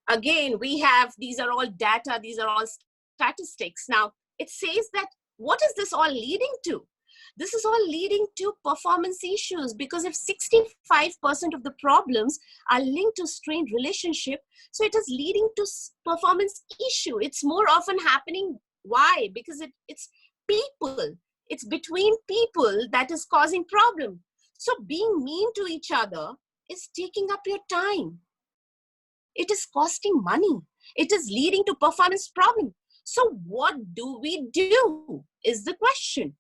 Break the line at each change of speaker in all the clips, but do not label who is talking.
Again, these are all data, these are all statistics. Now, it says that what is this all leading to? This is all leading to performance issues, because if 65% of the problems are linked to strained relationship, so it is leading to performance issue. It's more often happening. Why? Because it's people. It's between people that is causing problem. So being mean to each other is taking up your time. It is costing money. It is leading to performance problem. So what do we do is the question.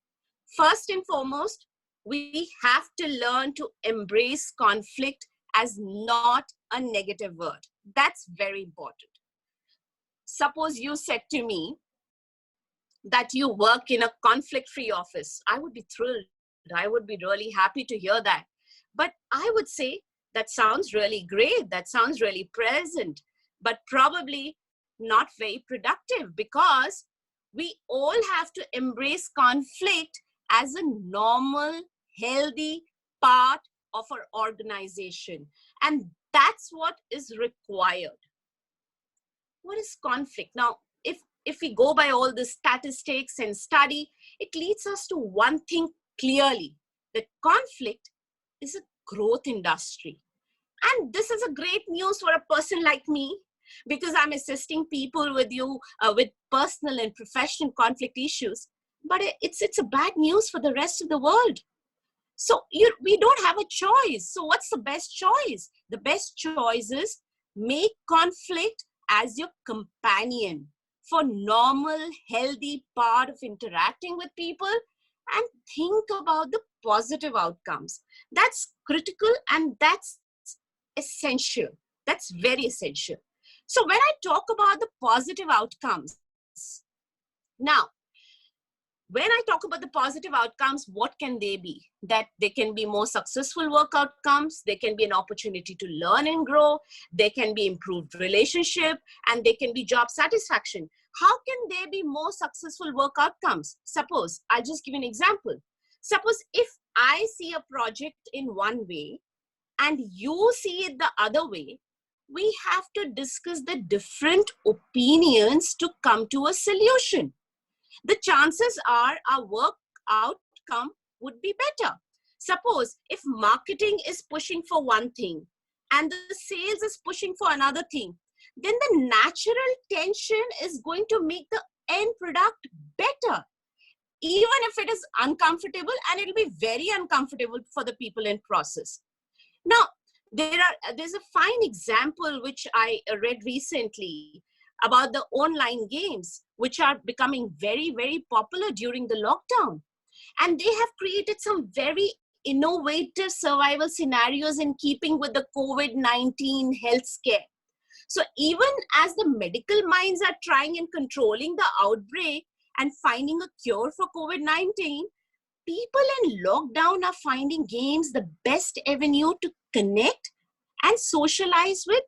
First and foremost, we have to learn to embrace conflict as not a negative word. That's very important. Suppose you said to me that you work in a conflict-free office. I would be thrilled. I would be really happy to hear that. But I would say, that sounds really great. That sounds really pleasant, but probably not very productive, because we all have to embrace conflict as a normal, healthy part of our organization. And that's what is required. What is conflict? Now, if we go by all the statistics and study, it leads us to one thing clearly, that conflict is a growth industry. And this is a great news for a person like me, because I'm assisting people with personal and professional conflict issues. But it's a bad news for the rest of the world. So we don't have a choice. So what's the best choice? The best choice is make conflict as your companion for normal, healthy part of interacting with people, and think about the positive outcomes. That's critical, and that's essential. That's very essential. So when I talk about the positive outcomes, now, when I talk about the positive outcomes, what can they be? That they can be more successful work outcomes, they can be an opportunity to learn and grow, they can be improved relationship, and they can be job satisfaction. How can they be more successful work outcomes? Suppose, I'll just give an example. Suppose if I see a project in one way and you see it the other way, we have to discuss the different opinions to come to a solution. The chances are our work outcome would be better. Suppose if marketing is pushing for one thing and the sales is pushing for another thing, then the natural tension is going to make the end product better, even if it is uncomfortable, and it will be very uncomfortable for the people in process. Now, there's a fine example which I read recently about the online games, which are becoming very, very popular during the lockdown. And they have created some very innovative survival scenarios in keeping with the COVID-19 health scare. So even as the medical minds are trying and controlling the outbreak and finding a cure for COVID-19, people in lockdown are finding games the best avenue to connect and socialize with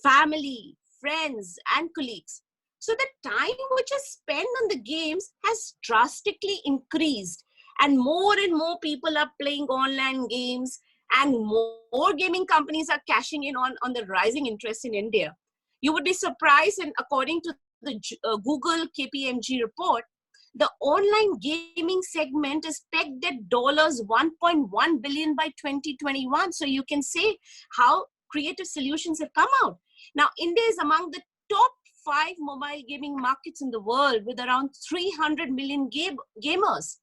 family, friends, and colleagues. So the time which is spent on the games has drastically increased, and more people are playing online games, and more gaming companies are cashing in on the rising interest in India. You would be surprised, and according to the Google KPMG report, the online gaming segment is pegged at $1.1 billion by 2021. So you can say how creative solutions have come out. Now, India is among the top 5 mobile gaming markets in the world with around 300 million gamers.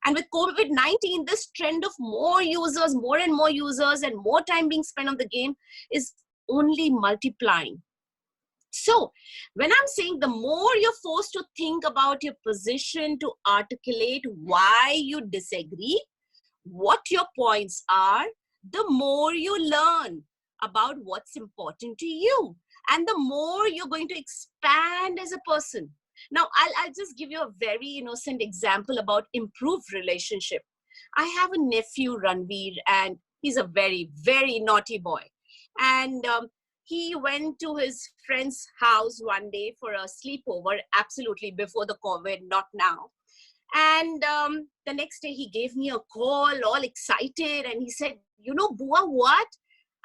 And with COVID-19, this trend of more and more users and more time being spent on the game is only multiplying. So when I'm saying the more you're forced to think about your position, to articulate why you disagree, what your points are, the more you learn about what's important to you, and the more you're going to expand as a person. Now, I'll just give you a very innocent example about improved relationship. I have a nephew, Ranveer, and he's a very, very naughty boy. And he went to his friend's house one day for a sleepover, absolutely before the COVID, not now. And the next day he gave me a call, all excited, and he said, "You know, Bua, what?"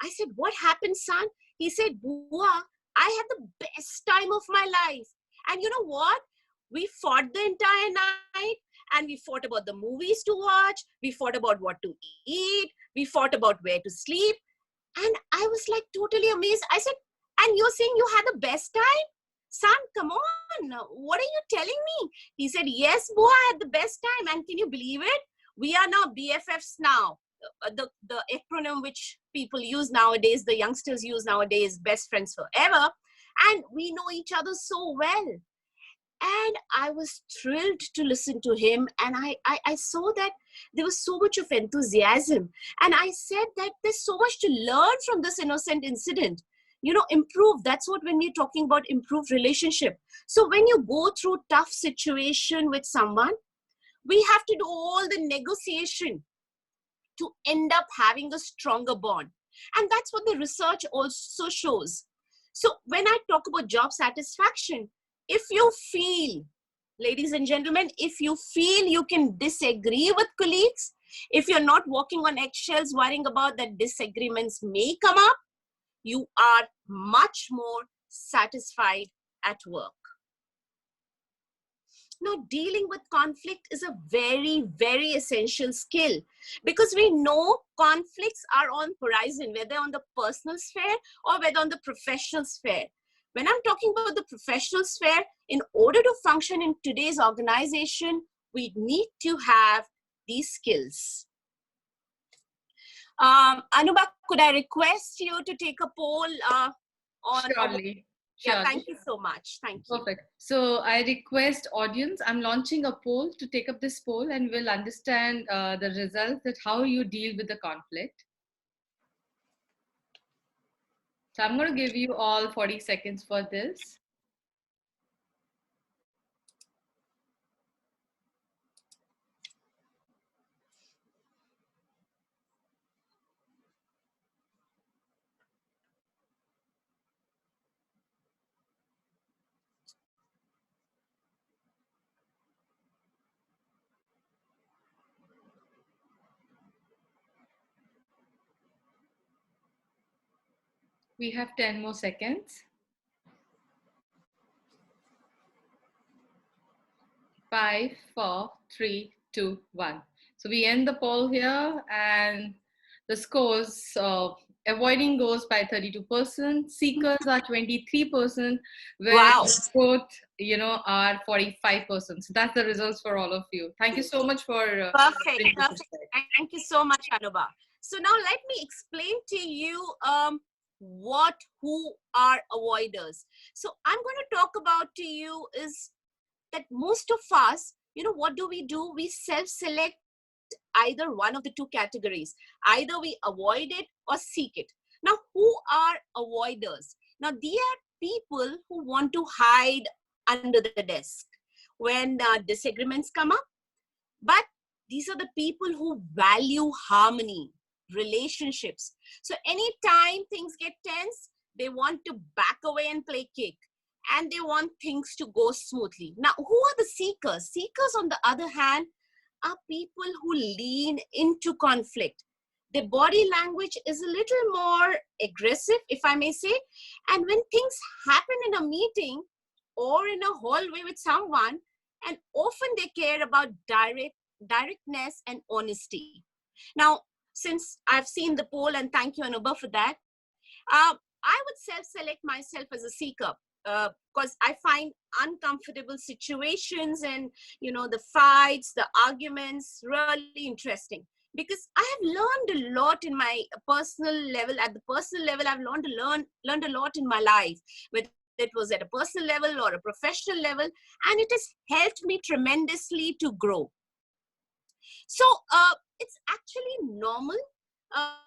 I said, "What happened, son?" He said, "Bua, I had the best time of my life. And you know what? We fought the entire night, and we fought about the movies to watch. We fought about what to eat. We fought about where to sleep. And I was like totally amazed. I said, and you're saying you had the best time? Son, come on. What are you telling me? He said, yes, boy, I had the best time. And can you believe it? We are now BFFs now. The acronym which people use nowadays, the youngsters use nowadays, best friends forever. And we know each other so well. And I was thrilled to listen to him. And I saw that there was so much of enthusiasm. And I said that there's so much to learn from this innocent incident. You know, improve. That's what when we're talking about improved relationship. So when you go through tough situation with someone, we have to do all the negotiation to end up having a stronger bond. And that's what the research also shows. So when I talk about job satisfaction, if you feel, ladies and gentlemen, if you feel you can disagree with colleagues, if you're not walking on eggshells worrying about that disagreements may come up, you are much more satisfied at work. Now, dealing with conflict is a very, very essential skill, because we know conflicts are on horizon, whether on the personal sphere or whether on the professional sphere. When I'm talking about the professional sphere, in order to function in today's organization, we need to have these skills. Anubha, could I request you to take a poll on?
Surely.
Yeah, thank you so much. Thank you.
Perfect. So I request audience, I'm launching a poll to take up this poll, and we'll understand the results, that how you deal with the conflict. So I'm going to give you all 40 seconds for this. We have 10 more seconds. 5, 4, 3, 2, 1. So we end the poll here, and the scores, avoiding goes by 32%, seekers are 23%, whereas both, are 45%. So that's the results for all of you. Thank you so much for
perfect. Thank you so much, Anubha. So now let me explain to you who are avoiders. So I'm going to talk about to you is that most of us, what do? We self-select either one of the two categories. Either we avoid it or seek it. Now, who are avoiders? Now, they are people who want to hide under the desk when disagreements come up. But these are the people who value harmony, relationships. So anytime things get tense, they want to back away and play kick. And they want things to go smoothly. Now, who are the seekers? Seekers, on the other hand, are people who lean into conflict. Their body language is a little more aggressive, if I may say. And when things happen in a meeting or in a hallway with someone, and often they care about directness and honesty. Now, since I've seen the poll, and thank you, Anubha, for that, I would self-select myself as a seeker, because I find uncomfortable situations and, the fights, the arguments really interesting. Because I have learned a lot in my personal level. At the personal level, I've learned a lot in my life, whether it was at a personal level or a professional level, and it has helped me tremendously to grow. So it's actually normal.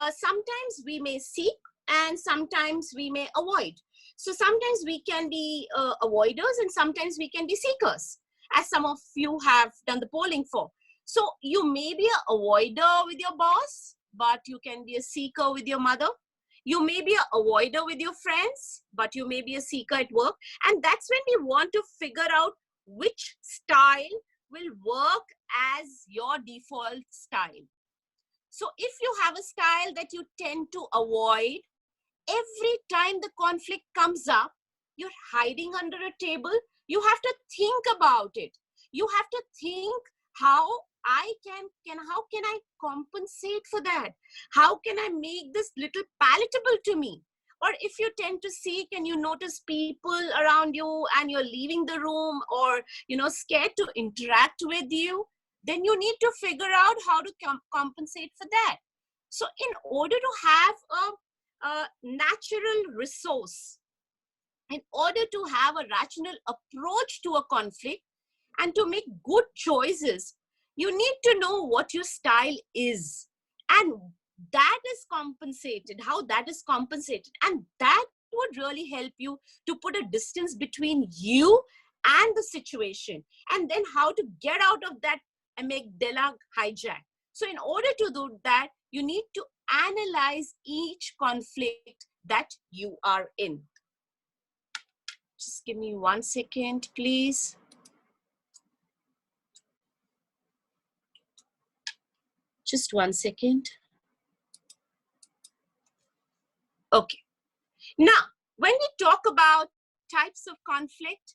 Sometimes we may seek and sometimes we may avoid. So sometimes we can be avoiders and sometimes we can be seekers, as some of you have done the polling for. So you may be an avoider with your boss, but you can be a seeker with your mother. You may be an avoider with your friends, but you may be a seeker at work. And that's when we want to figure out which style will work as your default style. So if you have a style that you tend to avoid, every time the conflict comes up, you're hiding under a table. You have to think about it. You have to think how how can I compensate for that? How can I make this little palatable to me? Or if you tend to seek and you notice people around you and you're leaving the room, or scared to interact with you, then you need to figure out how to compensate for that. So in order to have a natural resource, in order to have a rational approach to a conflict and to make good choices, you need to know what your style is, and that is compensated, how that is compensated, and that would really help you to put a distance between you and the situation, and then how to get out of that amygdala hijack. So in order to do that, you need to analyze each conflict that you are in. Just give me 1 second, please. Just 1 second. Okay. Now, when we talk about types of conflict,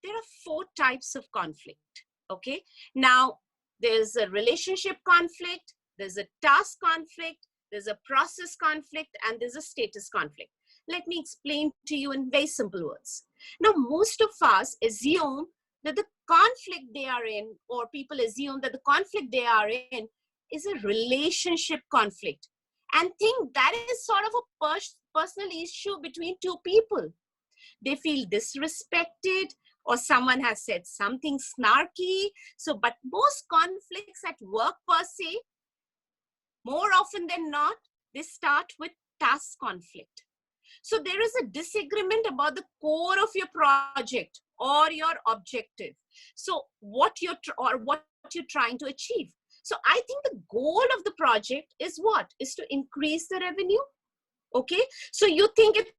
there are 4 types of conflict. Okay. Now, there's a relationship conflict, there's a task conflict, there's a process conflict, and there's a status conflict. Let me explain to you in very simple words. Now, most of us assume that the conflict they are in, or people assume that the conflict they are in is a relationship conflict, and think that is sort of a personal issue between 2 people. They feel disrespected, or someone has said something snarky. So, but most conflicts at work per se, more often than not, they start with task conflict. So there is a disagreement about the core of your project or your objective. So what you're trying to achieve. So I think the goal of the project is what? Is to increase the revenue. Okay. So you think it's,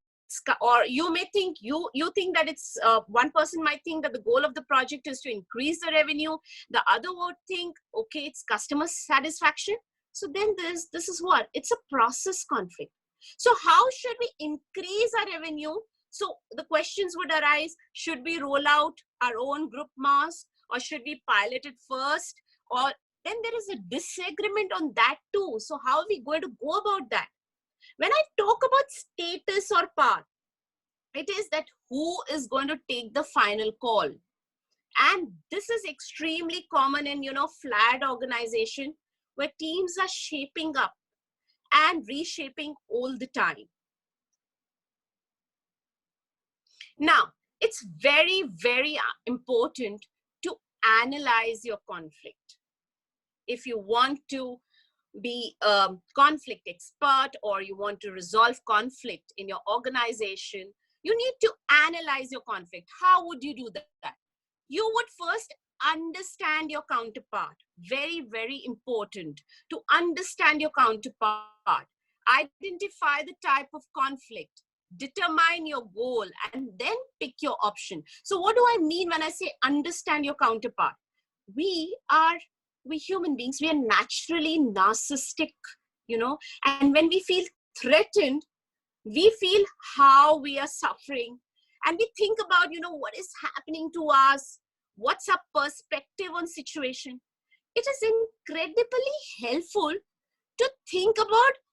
or you may think, you think that it's, one person might think that the goal of the project is to increase the revenue. The other would think, okay, it's customer satisfaction. So then this is what? It's a process conflict. So how should we increase our revenue? So the questions would arise, should we roll out our own group mask, or should we pilot it first? Or then there is a disagreement on that too. So how are we going to go about that? When I talk about status or power, it is that who is going to take the final call. And this is extremely common in, flat organization, where teams are shaping up and reshaping all the time. Now, it's very, very important to analyze your conflict. If you want to be a conflict expert, or you want to resolve conflict in your organization, you need to analyze your conflict. How would you do that? You would first understand your counterpart. Very, very important to understand your counterpart. Identify the type of conflict, determine your goal, and then pick your option. So what do I mean when I say understand your counterpart? We human beings, we are naturally narcissistic, and when we feel threatened, we feel how we are suffering, and we think about, what is happening to us, what's our perspective on situation. It is incredibly helpful to think about